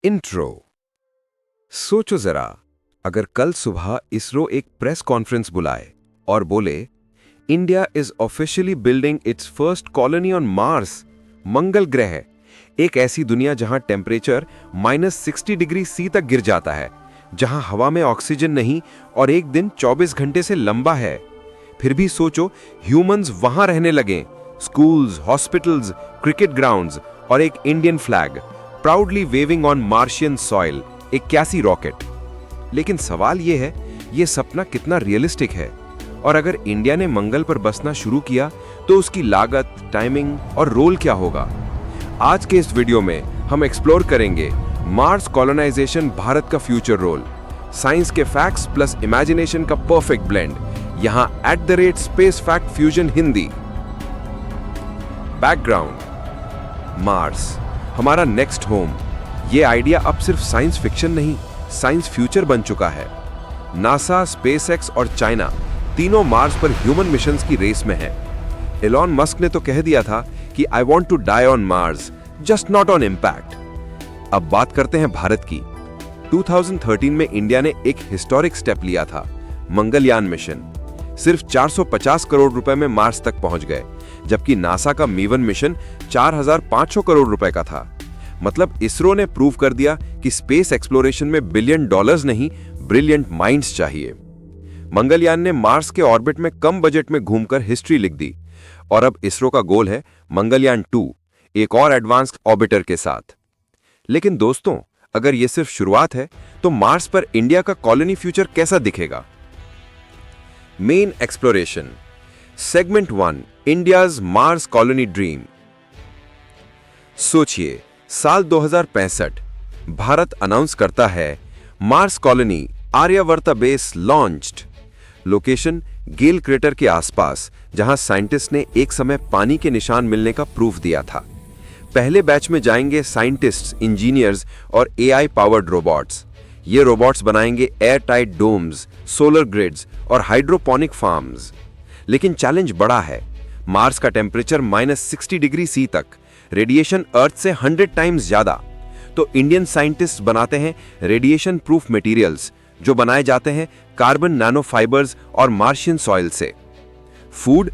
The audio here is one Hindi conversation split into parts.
इंट्रो। सोचो जरा, अगर कल सुबह इसरो एक प्रेस कॉन्फ्रेंस बुलाए और बोले India is officially building its first colony on Mars, मंगल ग्रह, एक ऐसी दुनिया जहां टेम्परेचर -60 डिग्री C तक गिर जाता है, जहां हवा में ऑक्सीजन नहीं और एक दिन 24 घंटे से लंबा है। फिर भी सोचो, ह्यूमंस वहां रहने लगे, स्कूल्स, हॉस्पिटल्स, क्रिकेट ग्राउंड्स और एक Indian flag proudly waving on Martian soil, एक कैसी रॉकेट। लेकिन सवाल यह है, यह सपना कितना रियलिस्टिक है? और अगर इंडिया ने मंगल पर बसना शुरू किया तो उसकी लागत, टाइमिंग और रोल क्या होगा? आज के इस वीडियो में हम एक्सप्लोर करेंगे मार्स कॉलोनाइजेशन, भारत का फ्यूचर रोल, साइंस के फैक्ट्स प्लस इमेजिनेशन का परफेक्ट ब्लेंड, यहां @space fact fusion Hindi. Background: Mars हमारा नेक्स्ट होम। ये आइडिया अब सिर्फ साइंस फिक्शन नहीं, साइंस फ्यूचर बन चुका है। नासा, स्पेसएक्स और चाइना तीनों मार्स पर ह्यूमन मिशंस की रेस में है। एलॉन मस्क ने तो कह दिया था कि I want to die on Mars, just not on impact. अब बात करते हैं भारत की। 2013 में इंडिया ने एक हिस्टोरिक स्टेप लिया था, मंगलयान मिशन। सिर्फ 450 करोड़ रुपए में मार्स तक पहुंच गए, जबकि नासा का मीवन मिशन 4500 करोड़ रुपए का था। मतलब इसरो ने प्रूव कर दिया कि स्पेस एक्सप्लोरेशन में $1 बिलियन नहीं, ब्रिलियंट माइंड्स चाहिए। मंगलयान ने मार्स के ऑर्बिट में कम बजट में घूमकर हिस्ट्री लिख दी और अब इसरो का गोल है मंगलयान 2, एक और एडवांस्ड ऑर्बिटर के साथ। लेकिन दोस्तों, अगर यह सिर्फ शुरुआत है तो मार्स पर इंडिया का कॉलोनी फ्यूचर कैसा दिखेगा? Main exploration, segment 1, India's Mars colony dream. सोचिए, साल 2065 भारत अनाउंस करता है Mars colony, Aryavarta base launched. Location Gale crater के आसपास, जहां साइंटिस्ट ने एक समय पानी के निशान मिलने का प्रूफ दिया था। पहले बैच में जाएंगे साइंटिस्ट्स, इंजीनियर्स और AI पावर्ड रोबोट्स। ये रोबोट्स बनाएंगे air tight domes, solar grids और हाइड्रोपोनिक फार्म्स। लेकिन चैलेंज बड़ा है। मार्स का टेम्परेचर -60 डिग्री C तक, रेडिएशन अर्थ से 100 टाइम्स ज्यादा। तो इंडियन साइंटिस्ट बनाते हैं रेडिएशन प्रूफ मटेरियल्स, जो बनाए जाते हैं कार्बन नैनो फाइबर्स और मार्शियन सॉइल से। फूड: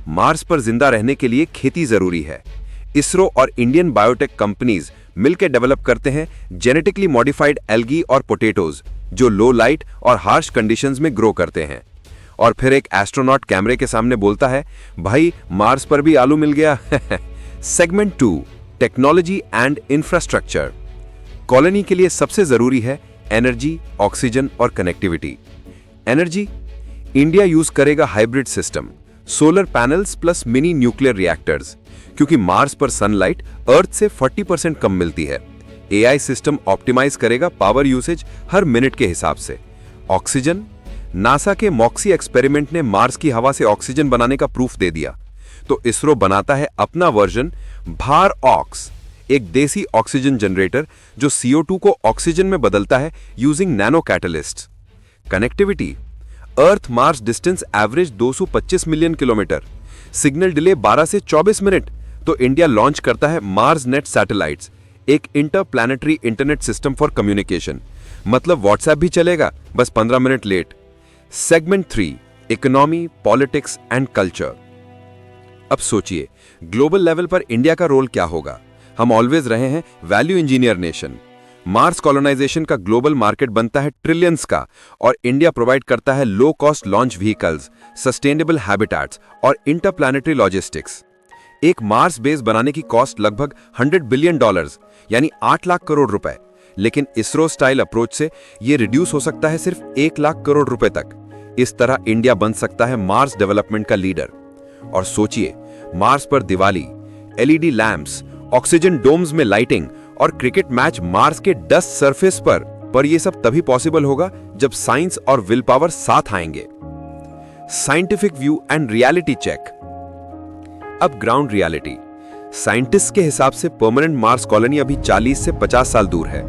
मार्स पर जिंदा रहने के लिए खेती जरूरी है। इसरो और इंडियन बायोटेक कंपनीज मिलकर डेवलप करते हैं जेनेटिकली मॉडिफाइड एल्गी और पोटैटोज, जो लो लाइट और हार्श कंडीशंस में ग्रो करते हैं। और फिर एक एस्ट्रोनॉट कैमरे के सामने बोलता है, भाई मार्स पर भी आलू मिल गया। Segment 2, technology and infrastructure. Colony के लिए सबसे जरूरी है एनर्जी, ऑक्सीजन और कनेक्टिविटी। एनर्जी: इंडिया यूज करेगा hybrid system, solar panels plus mini nuclear reactors, क्योंकि मार्स पर सनलाइट अर्थ से 40% कम मिलती है। AI सिस्टम ऑप्टिमाइज करेगा पावर यूसेज हर मिनट के हिसाब से। ऑक्सीजन: नासा के मॉक्सी एक्सपेरिमेंट ने मार्स की हवा से ऑक्सीजन बनाने का प्रूफ दे दिया, तो इसरो बनाता है अपना वर्जन भार ऑक्स, एक देसी ऑक्सीजन जनरेटर जो CO2 को ऑक्सीजन में बदलता है using nano catalyst. Connectivity: earth Mars distance average 225 million kilometre, signal delay 12 से 24 मिनट, तो इंडिया लॉन्च करता है मार्स नेट सैटेलाइट्स, एक interplanetary internet system for communication. मतलब व्हाट्सएप भी चलेगा, बस 15 minute late. Segment 3, economy, politics and culture. अब सोचिए, ग्लोबल लेवल पर इंडिया का रोल क्या होगा? हम ऑलवेज रहे हैं value engineer nation. Mars colonisation का ग्लोबल मार्केट बनता है ट्रिलियंस का, और इंडिया प्रोवाइड करता है low cost launch vehicles, sustainable habitats और इंटरप्लैनेटरी लॉजिस्टिक्स। एक मार्स बेस बनाने की कॉस्ट लगभग $100 बिलियन, यानी 8 लाख करोड़ रुपए। लेकिन इसरो स्टाइल अप्रोच से यह रिड्यूस हो सकता है सिर्फ 1 लाख करोड़ रुपए तक। इस तरह इंडिया बन सकता है मार्स डेवलपमेंट का लीडर। और सोचिए, मार्स पर Diwali, LED lamps, oxygen domes में लाइटिंग और क्रिकेट मैच मार्स के डस्ट सरफेस पर यह सब तभी पॉसिबल होगा जब साइंस और विल पावर साथ आएंगे। Scientific view and reality check. अब ग्राउंड रियलिटी। साइंटिस्ट के हिसाब से परमानेंट मार्स कॉलोनी अभी 40 से 50 साल दूर है।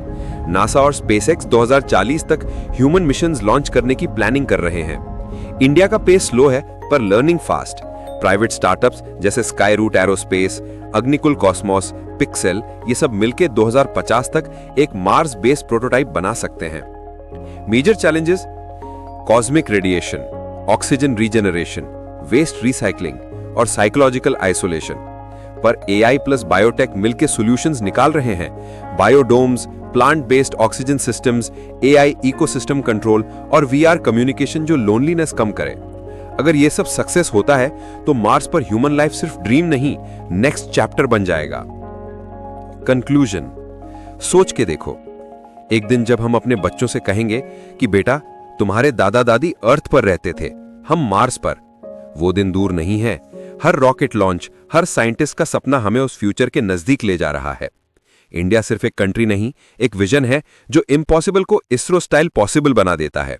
नासा और स्पेसएक्स 2040 तक ह्यूमन मिशंस लॉन्च करने की प्लानिंग कर रहे हैं। इंडिया का पेस स्लो है पर लर्निंग फास्ट। प्राइवेट स्टार्टअप्स जैसे Skyroot Aerospace, Agnikul Cosmos, Pixxel ये सब मिलके 2050 तक एक मार्स बेस्ड प्रोटोटाइप बना सकते हैं। Major challenges: cosmic radiation, oxygen regeneration, waste recycling और साइकोलॉजिकल आइसोलेशन। पर एआई प्लस बायोटेक मिलके सॉल्यूशंस निकाल रहे हैं। Biodomes, plant based oxygen systems, AI ecosystem control और वीआर कम्युनिकेशन जो लोनलीनेस कम करे। अगर ये सब सक्सेस होता है तो मार्स पर ह्यूमन लाइफ सिर्फ ड्रीम नहीं, नेक्स्ट चैप्टर बन जाएगा। कंक्लूजन: सोच के देखो, एक दिन जब हम अपने बच्चों से कहेंगे कि बेटा तुम्हारे दादा दादी अर्थ पर रहते थे, हम मार्स पर, वो दिन दूर नहीं है। हर रॉकेट लॉन्च, हर साइंटिस्ट का सपना हमें उस फ्यूचर के नजदीक ले जा रहा है। इंडिया सिर्फ एक कंट्री नहीं, एक विजन है जो इम्पॉसिबल को इसरो स्टाइल पॉसिबल बना देता है।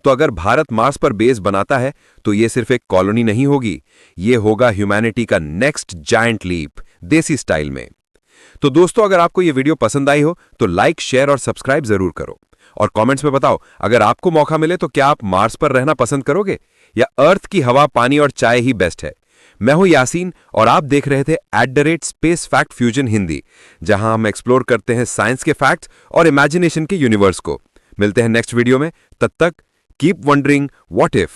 तो अगर भारत मार्स पर बेस बनाता है तो ये सिर्फ एक कॉलोनी नहीं होगी, ये होगा ह्यूमैनिटी का नेक्स्ट जायंट लीप, देसी स्टाइल में। तो दोस्तों, अगर आपको ये वीडियो पसंद आई हो तो लाइक, शेयर और सब्सक्राइब जरूर करो और कमेंट्स में बताओ, अगर आपको मौका मिले तो क्या आप मार्स पर रहना पसंद करोगे या अर्थ की हवा, पानी और चाय ही बेस्ट है। मैं हूं यासीन और आप देख रहे थे @स्पेस फैक्ट फ्यूजन हिंदी, जहां हम एक्सप्लोर करते हैं साइंस के फैक्ट्स और इमेजिनेशन के यूनिवर्स को। मिलते हैं नेक्स्ट वीडियो में, तब तक कीप वंडरिंग व्हाट इफ।